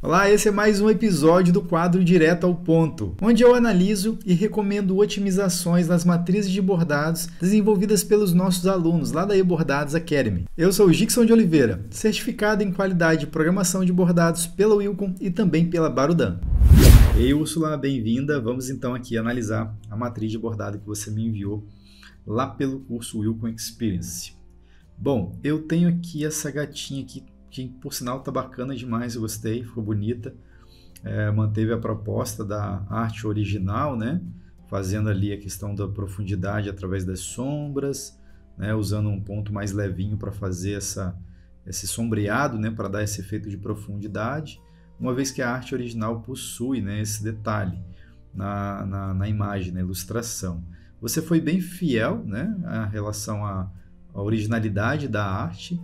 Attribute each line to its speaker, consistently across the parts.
Speaker 1: Olá, esse é mais um episódio do quadro Direto ao Ponto, onde eu analiso e recomendo otimizações nas matrizes de bordados desenvolvidas pelos nossos alunos lá da eBordados Academy. Eu sou o Gixson de Oliveira, certificado em qualidade de programação de bordados pela Wilcom e também pela Barudan. Ei, Úrsula, bem-vinda. Vamos então aqui analisar a matriz de bordado que você me enviou lá pelo curso Wilcom Experience. Bom, eu tenho aqui essa gatinha aqui, que por sinal tá bacana demais, eu gostei, ficou bonita. Manteve a proposta da arte original, né? Fazendo ali a questão da profundidade através das sombras, né? Usando um ponto mais levinho para fazer esse sombreado, né? Para dar esse efeito de profundidade, uma vez que a arte original possui, né? Esse detalhe na imagem, na ilustração. Você foi bem fiel, né? Em relação à originalidade da arte.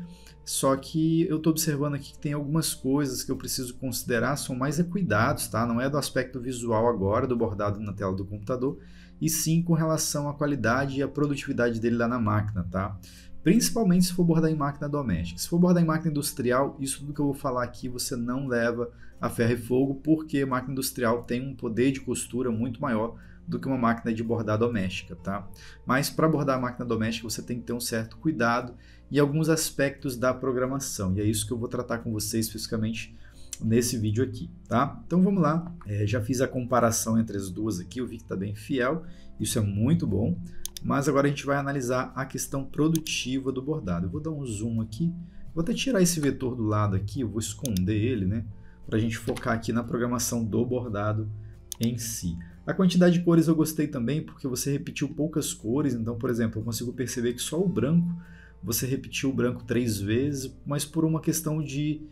Speaker 1: Só que eu estou observando aqui que tem algumas coisas que eu preciso considerar, são mais cuidados, tá? Não é do aspecto visual agora, do bordado na tela do computador, e sim com relação à qualidade e à produtividade dele lá na máquina, tá? Principalmente se for bordar em máquina doméstica. Se for bordar em máquina industrial, isso tudo que eu vou falar aqui você não leva a ferro e fogo, porque a máquina industrial tem um poder de costura muito maior do que uma máquina de bordar doméstica, tá? Mas para bordar a máquina doméstica você tem que ter um certo cuidado e alguns aspectos da programação, e é isso que eu vou tratar com vocês especificamente nesse vídeo aqui, tá? Então vamos lá, já fiz a comparação entre as duas aqui, eu vi que está bem fiel, isso é muito bom, mas agora a gente vai analisar a questão produtiva do bordado. Eu vou dar um zoom aqui, vou até tirar esse vetor do lado aqui, eu vou esconder ele, né? Para a gente focar aqui na programação do bordado em si. A quantidade de cores eu gostei também, porque você repetiu poucas cores, então, por exemplo, eu consigo perceber que só o branco, você repetiu o branco 3 vezes, mas por uma questão de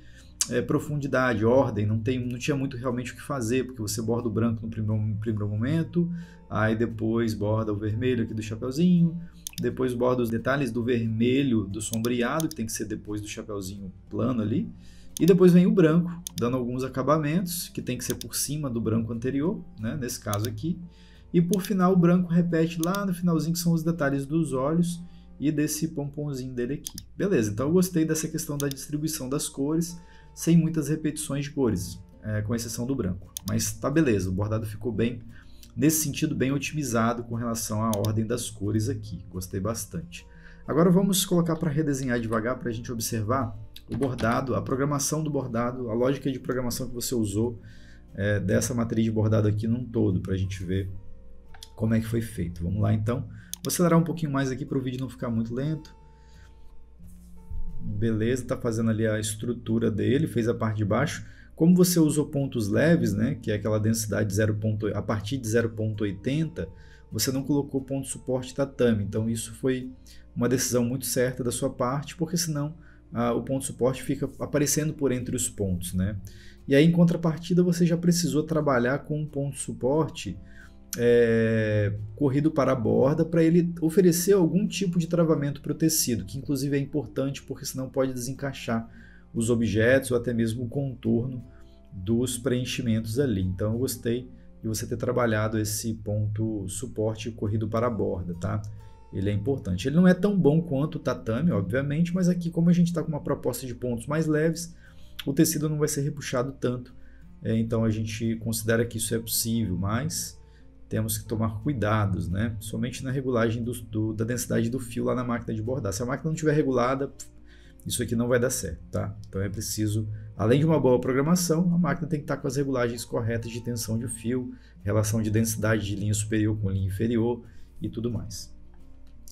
Speaker 1: profundidade, ordem, não tinha muito realmente o que fazer, porque você borda o branco no primeiro momento, aí depois borda o vermelho aqui do chapeuzinho, depois borda os detalhes do vermelho do sombreado, que tem que ser depois do chapeuzinho plano ali, e depois vem o branco, dando alguns acabamentos, que tem que ser por cima do branco anterior, né, nesse caso aqui. E por final o branco repete lá no finalzinho, que são os detalhes dos olhos e desse pomponzinho dele aqui. Beleza, então eu gostei dessa questão da distribuição das cores, sem muitas repetições de cores, com exceção do branco. Mas tá beleza, o bordado ficou bem, nesse sentido, bem otimizado com relação à ordem das cores aqui. Gostei bastante. Agora vamos colocar para redesenhar devagar, para a gente observar o bordado, a programação do bordado, a lógica de programação que você usou dessa matriz de bordado aqui num todo, para a gente ver como é que foi feito. Vamos lá então. Vou acelerar um pouquinho mais aqui para o vídeo não ficar muito lento. Beleza, está fazendo ali a estrutura dele, fez a parte de baixo. Como você usou pontos leves, né, que é aquela densidade a partir de 0,80, você não colocou ponto suporte tatame. Então isso foi uma decisão muito certa da sua parte, porque senão o ponto suporte fica aparecendo por entre os pontos, né? E aí, em contrapartida, você já precisou trabalhar com um ponto suporte corrido para a borda, para ele oferecer algum tipo de travamento para o tecido, que inclusive é importante, porque senão pode desencaixar os objetos ou até mesmo o contorno dos preenchimentos ali. Então eu gostei de você ter trabalhado esse ponto suporte corrido para a borda, tá? Ele é importante. Ele não é tão bom quanto o tatame, obviamente, mas aqui, como a gente está com uma proposta de pontos mais leves, o tecido não vai ser repuxado tanto. Então a gente considera que isso é possível, mas temos que tomar cuidados, né? Somente na regulagem da densidade do fio lá na máquina de bordar. Se a máquina não estiver regulada, isso aqui não vai dar certo, tá? Então é preciso, além de uma boa programação, a máquina tem que estar com as regulagens corretas de tensão de fio, relação de densidade de linha superior com linha inferior e tudo mais.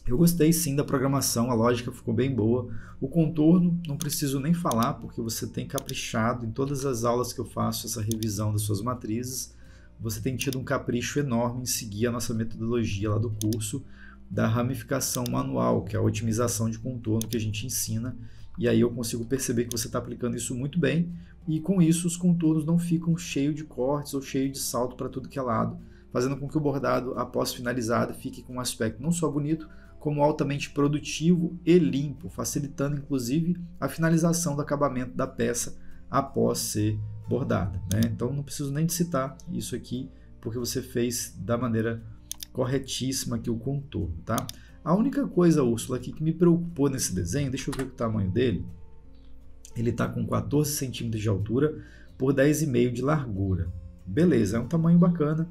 Speaker 1: Eu gostei sim da programação, a lógica ficou bem boa. O contorno, não preciso nem falar, porque você tem caprichado em todas as aulas que eu faço essa revisão das suas matrizes. Você tem tido um capricho enorme em seguir a nossa metodologia lá do curso da ramificação manual, que é a otimização de contorno que a gente ensina. E aí eu consigo perceber que você está aplicando isso muito bem. E com isso os contornos não ficam cheios de cortes ou cheios de salto para tudo que é lado, fazendo com que o bordado, após finalizado, fique com um aspecto não só bonito, como altamente produtivo e limpo, facilitando inclusive a finalização do acabamento da peça após ser bordada, né? Então não preciso nem de citar isso aqui, porque você fez da maneira corretíssima aqui o contorno, tá? A única coisa, Úrsula, aqui que me preocupou nesse desenho, deixa eu ver o tamanho dele, ele está com 14 centímetros de altura, por 10,5 de largura. Beleza, é um tamanho bacana,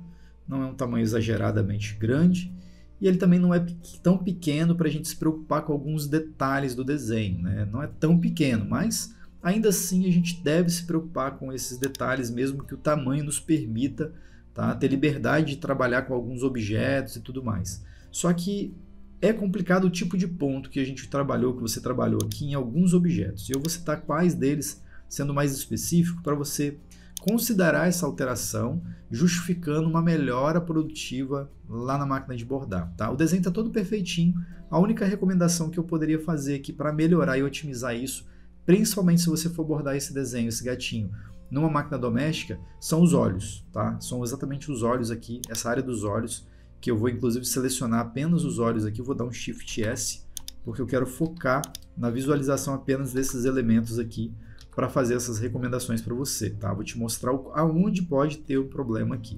Speaker 1: não é um tamanho exageradamente grande, e ele também não é tão pequeno para a gente se preocupar com alguns detalhes do desenho, né? Não é tão pequeno, mas ainda assim a gente deve se preocupar com esses detalhes, mesmo que o tamanho nos permita, tá, ter liberdade de trabalhar com alguns objetos e tudo mais. Só que é complicado o tipo de ponto que a gente trabalhou, que você trabalhou aqui em alguns objetos. E eu vou citar quais deles, sendo mais específico, para você considerar essa alteração, justificando uma melhora produtiva lá na máquina de bordar. Tá? O desenho está todo perfeitinho. A única recomendação que eu poderia fazer aqui para melhorar e otimizar isso, principalmente se você for bordar esse desenho, esse gatinho, numa máquina doméstica, são os olhos. Tá? São exatamente os olhos aqui, essa área dos olhos, que eu vou inclusive selecionar apenas os olhos aqui, eu vou dar um Shift S, porque eu quero focar na visualização apenas desses elementos aqui, para fazer essas recomendações para você, tá? Vou te mostrar aonde pode ter o problema aqui.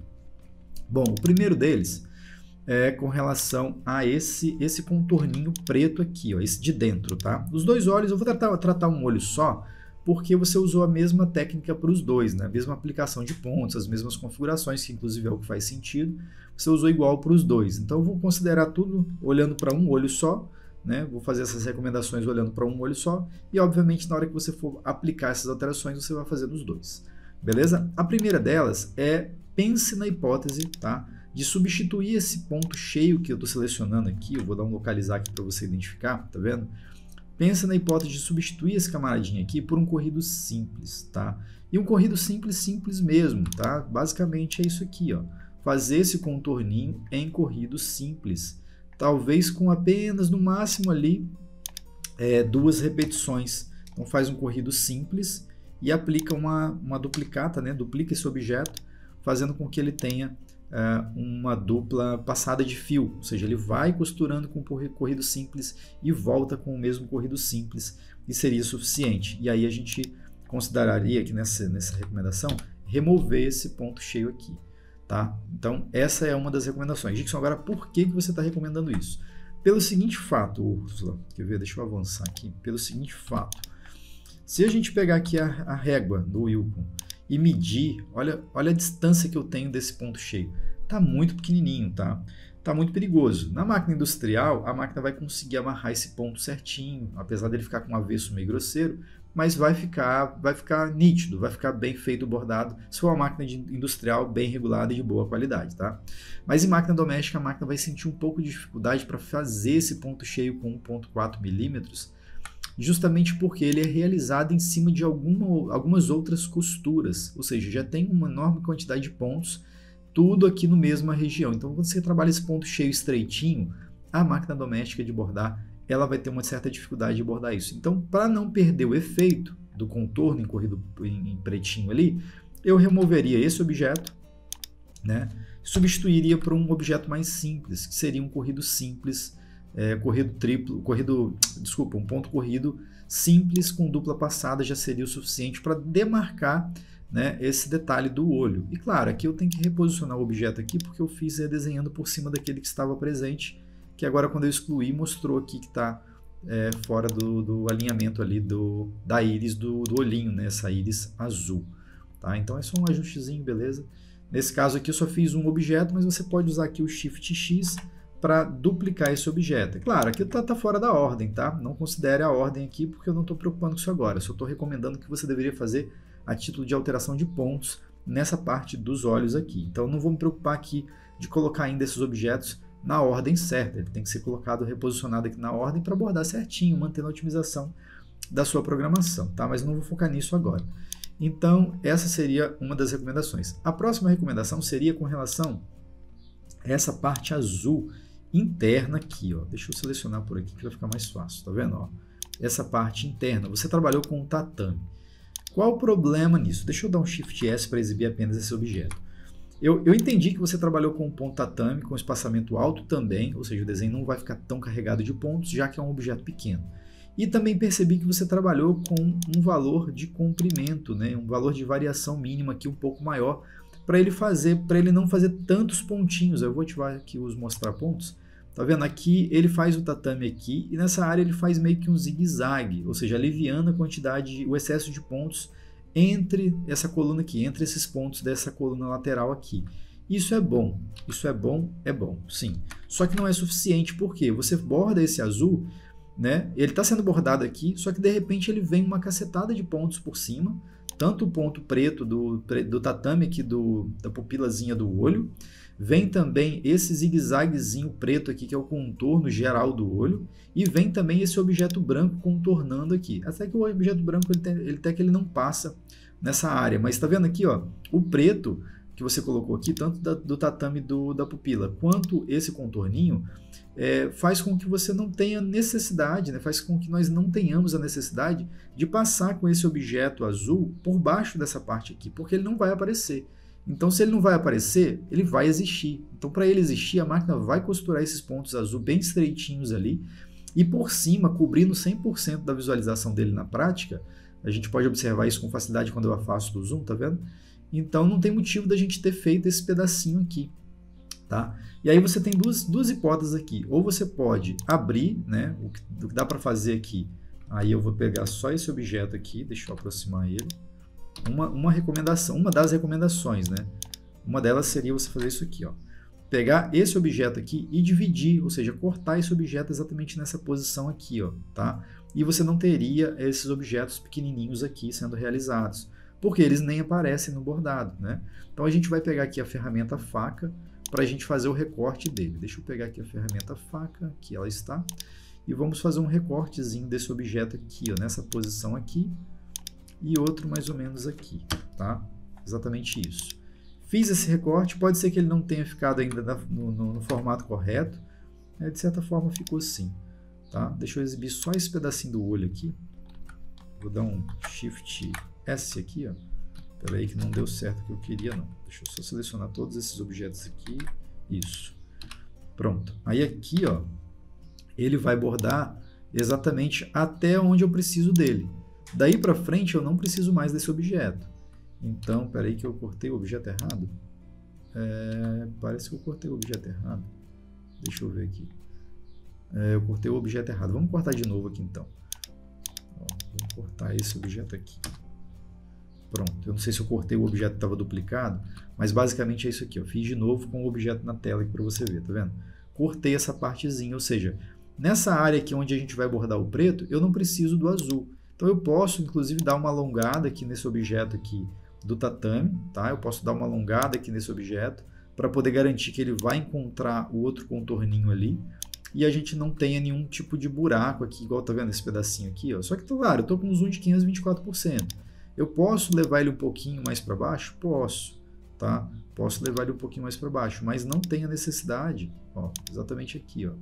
Speaker 1: Bom, o primeiro deles é com relação a esse contorninho preto aqui, ó, esse de dentro, tá? Os dois olhos, eu vou tratar um olho só, porque você usou a mesma técnica para os dois, né? A mesma aplicação de pontos, as mesmas configurações, que inclusive é o que faz sentido, você usou igual para os dois. Então eu vou considerar tudo olhando para um olho só, né? Vou fazer essas recomendações olhando para um olho só e, obviamente, na hora que você for aplicar essas alterações, você vai fazer nos dois. Beleza? A primeira delas é pense na hipótese, tá, de substituir esse ponto cheio que eu estou selecionando aqui. Eu vou dar um localizar aqui para você identificar, tá vendo? Pense na hipótese de substituir esse camaradinho aqui por um corrido simples, tá? E um corrido simples mesmo, tá? Basicamente é isso aqui, ó. Fazer esse contorninho em corrido simples. Talvez com apenas, no máximo ali, 2 repetições. Então faz um corrido simples e aplica uma duplicata, né? Duplica esse objeto, fazendo com que ele tenha uma dupla passada de fio. Ou seja, ele vai costurando com o corrido simples e volta com o mesmo corrido simples, e seria suficiente. E aí a gente consideraria aqui nessa recomendação, remover esse ponto cheio aqui. Tá? Então, essa é uma das recomendações. Dixon, agora, por que você está recomendando isso? Pelo seguinte fato, Úrsula, quer ver? Deixa eu avançar aqui. Pelo seguinte fato, se a gente pegar aqui a régua do Wilcon e medir, olha a distância que eu tenho desse ponto cheio. Tá muito pequenininho, tá? Tá muito perigoso. Na máquina industrial, a máquina vai conseguir amarrar esse ponto certinho, apesar dele ficar com um avesso meio grosseiro, mas vai ficar nítido, vai ficar bem feito o bordado, se for uma máquina industrial bem regulada e de boa qualidade, tá? Mas em máquina doméstica, a máquina vai sentir um pouco de dificuldade para fazer esse ponto cheio com 1,4 milímetros, justamente porque ele é realizado em cima de algumas outras costuras, ou seja, já tem uma enorme quantidade de pontos, tudo aqui na mesma região. Então, quando você trabalha esse ponto cheio estreitinho, a máquina doméstica de bordar, ela vai ter uma certa dificuldade de bordar isso. Então, para não perder o efeito do contorno em corrido em pretinho ali, eu removeria esse objeto, né? Substituiria por um objeto mais simples, que seria um corrido simples, um ponto corrido simples com dupla passada já seria o suficiente para demarcar, né, esse detalhe do olho. E claro, aqui eu tenho que reposicionar o objeto aqui porque eu fiz desenhando por cima daquele que estava presente, que agora quando eu excluí mostrou aqui que está fora do alinhamento ali da íris do olhinho, né, essa íris azul. Tá? Então é só um ajustezinho, beleza? Nesse caso aqui eu só fiz um objeto, mas você pode usar aqui o Shift X para duplicar esse objeto. É claro, aqui está fora da ordem, tá? Não considere a ordem aqui porque eu não estou preocupando com isso agora. Eu só estou recomendando que você deveria fazer a título de alteração de pontos nessa parte dos olhos aqui. Então não vou me preocupar aqui de colocar ainda esses objetos na ordem certa. Ele tem que ser colocado, reposicionado aqui na ordem para bordar certinho, mantendo a otimização da sua programação, tá? Mas eu não vou focar nisso agora. Então essa seria uma das recomendações. A próxima recomendação seria com relação a essa parte azul interna aqui, ó. Deixa eu selecionar por aqui que vai ficar mais fácil, tá vendo? Ó, essa parte interna, você trabalhou com o tatame. Qual o problema nisso? Deixa eu dar um Shift S para exibir apenas esse objeto. Eu entendi que você trabalhou com um ponto tatame, com espaçamento alto também, ou seja, o desenho não vai ficar tão carregado de pontos, já que é um objeto pequeno. E também percebi que você trabalhou com um valor de comprimento, né? Um valor de variação mínima aqui um pouco maior, para ele não fazer tantos pontinhos. Eu vou ativar aqui os mostrar pontos. Tá vendo? Aqui ele faz o tatame aqui e nessa área ele faz meio que um zigue-zague, ou seja, aliviando a quantidade, o excesso de pontos entre essa coluna aqui, entre esses pontos dessa coluna lateral aqui. Isso é bom, é bom, sim. Só que não é suficiente, porque você borda esse azul, né? Ele está sendo bordado aqui, só que de repente ele vem uma cacetada de pontos por cima, tanto o ponto preto do tatame aqui da pupilazinha do olho, vem também esse zigue-zaguezinho preto aqui, que é o contorno geral do olho, e vem também esse objeto branco contornando aqui. Até que o objeto branco ele não passa nessa área, mas está vendo aqui, ó, o preto que você colocou aqui, tanto do tatame da pupila, quanto esse contorninho, faz com que você não tenha necessidade, né? Faz com que nós não tenhamos a necessidade de passar com esse objeto azul por baixo dessa parte aqui, porque ele não vai aparecer. Então, se ele não vai aparecer, ele vai existir. Então, para ele existir, a máquina vai costurar esses pontos azul bem estreitinhos ali, e por cima, cobrindo 100% da visualização dele na prática. A gente pode observar isso com facilidade quando eu afasto do zoom, tá vendo? Então, não tem motivo da gente ter feito esse pedacinho aqui, tá? E aí você tem duas hipóteses aqui. Ou você pode abrir, né? O que dá para fazer aqui. Aí eu vou pegar só esse objeto aqui, deixa eu aproximar ele. Uma recomendação, uma das recomendações, né? Uma delas seria você fazer isso aqui, ó. Pegar esse objeto aqui e dividir, ou seja, cortar esse objeto exatamente nessa posição aqui, ó, tá? E você não teria esses objetos pequenininhos aqui sendo realizados, porque eles nem aparecem no bordado, né? Então a gente vai pegar aqui a ferramenta faca para a gente fazer o recorte dele. Deixa eu pegar aqui a ferramenta faca, aqui ela está, e vamos fazer um recortezinho desse objeto aqui, ó, nessa posição aqui, e outro mais ou menos aqui, tá? Exatamente isso. Fiz esse recorte, pode ser que ele não tenha ficado ainda no formato correto, né? De certa forma ficou assim, tá? Deixa eu exibir só esse pedacinho do olho aqui. Vou dar um Shift S aqui, ó. Espera aí que não deu certo o que eu queria, não. Deixa eu só selecionar todos esses objetos aqui. Isso. Pronto. Aí aqui, ó, ele vai bordar exatamente até onde eu preciso dele. Daí para frente eu não preciso mais desse objeto. Então, espera aí que eu cortei o objeto errado. Parece que eu cortei o objeto errado. Deixa eu ver aqui. Eu cortei o objeto errado. Vamos cortar de novo aqui então. Ó, vou cortar esse objeto aqui. Pronto. Eu não sei se eu cortei o objeto que estava duplicado, mas basicamente é isso aqui. Eu fiz de novo com o objeto na tela aqui para você ver, tá vendo? Cortei essa partezinha, ou seja, nessa área aqui onde a gente vai bordar o preto, eu não preciso do azul. Então eu posso, inclusive, dar uma alongada aqui nesse objeto aqui do tatame, tá? Eu posso dar uma alongada aqui nesse objeto para poder garantir que ele vai encontrar o outro contorninho ali e a gente não tenha nenhum tipo de buraco aqui, igual tá vendo esse pedacinho aqui, ó. Só que, claro, eu tô com um zoom de 524%. Eu posso levar ele um pouquinho mais para baixo? Posso, tá? Posso levar ele um pouquinho mais para baixo, mas não tem a necessidade, ó, exatamente aqui, ó.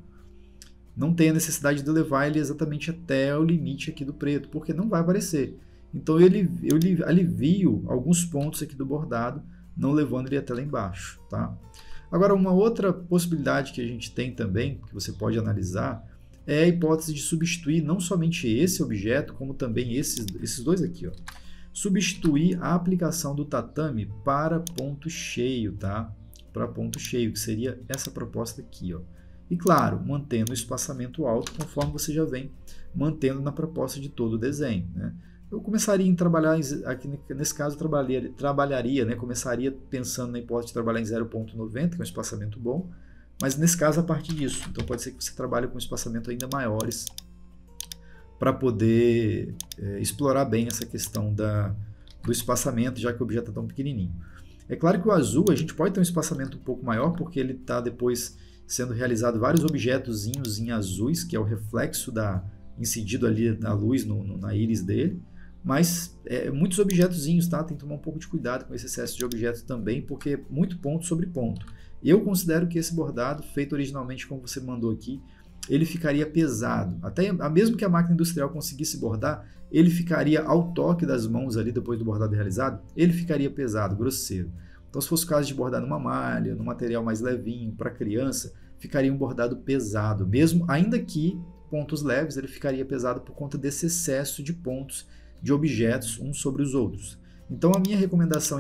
Speaker 1: Não tem a necessidade de levar ele exatamente até o limite aqui do preto, porque não vai aparecer. Então eu alivio alguns pontos aqui do bordado, não levando ele até lá embaixo, tá? Agora, uma outra possibilidade que a gente tem também, que você pode analisar, é a hipótese de substituir não somente esse objeto, como também esses dois aqui, ó. Substituir a aplicação do tatame para ponto cheio, tá? Para ponto cheio, que seria essa proposta aqui, ó. E claro, mantendo o espaçamento alto, conforme você já vem mantendo na proposta de todo o desenho, né? Eu começaria a trabalhar, aqui nesse caso, trabalharia, né? Começaria pensando na hipótese de trabalhar em 0,90, que é um espaçamento bom, mas nesse caso a partir disso. Então pode ser que você trabalhe com espaçamento ainda maiores para poder explorar bem essa questão do espaçamento, já que o objeto é tão pequenininho. É claro que o azul a gente pode ter um espaçamento um pouco maior, porque ele está depois sendo realizado vários objetozinhos em azuis, que é o reflexo incidido ali na luz, na íris dele, mas muitos objetozinhos, tá? Tem que tomar um pouco de cuidado com esse excesso de objetos também, porque é muito ponto sobre ponto. Eu considero que esse bordado, feito originalmente como você mandou aqui, ele ficaria pesado. Até mesmo que a máquina industrial conseguisse bordar, ele ficaria ao toque das mãos ali, depois do bordado realizado, ele ficaria pesado, grosseiro. Então, se fosse o caso de bordar numa malha, num material mais levinho, para criança, ficaria um bordado pesado. Mesmo, ainda que pontos leves, ele ficaria pesado por conta desse excesso de pontos de objetos uns sobre os outros. Então, a minha recomendação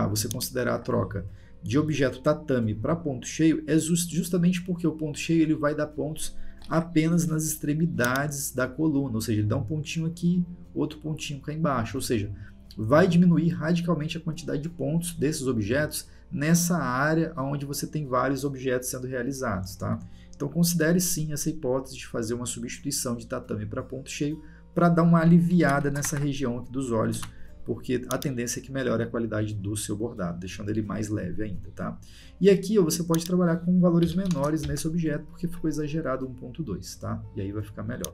Speaker 1: você considerar a troca de objeto tatame para ponto cheio é justamente porque o ponto cheio ele vai dar pontos apenas nas extremidades da coluna, ou seja, ele dá um pontinho aqui, outro pontinho cá embaixo, ou seja, vai diminuir radicalmente a quantidade de pontos desses objetos nessa área onde você tem vários objetos sendo realizados, tá? Então considere sim essa hipótese de fazer uma substituição de tatame para ponto cheio para dar uma aliviada nessa região aqui dos olhos, porque a tendência é que melhore a qualidade do seu bordado, deixando ele mais leve ainda, tá? E aqui você pode trabalhar com valores menores nesse objeto, porque ficou exagerado 1.2, tá? E aí vai ficar melhor.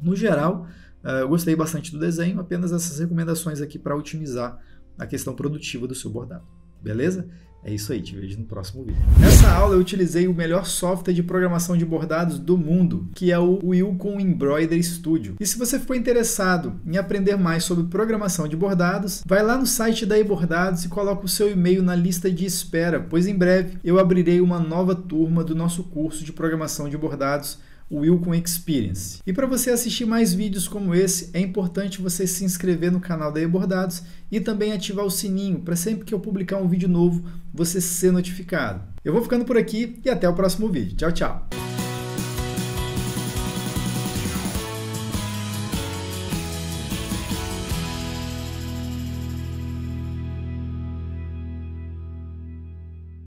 Speaker 1: No geral, eu gostei bastante do desenho, apenas essas recomendações aqui para otimizar a questão produtiva do seu bordado. Beleza? É isso aí, te vejo no próximo vídeo. Nessa aula eu utilizei o melhor software de programação de bordados do mundo, que é o Wilcon Embroidery Studio. E se você ficou interessado em aprender mais sobre programação de bordados, vai lá no site da eBordados e coloca o seu e-mail na lista de espera, pois em breve eu abrirei uma nova turma do nosso curso de programação de bordados, o Wilcon Experience. E para você assistir mais vídeos como esse, é importante você se inscrever no canal da eBordados e também ativar o sininho para sempre que eu publicar um vídeo novo, você ser notificado. Eu vou ficando por aqui e até o próximo vídeo. Tchau, tchau!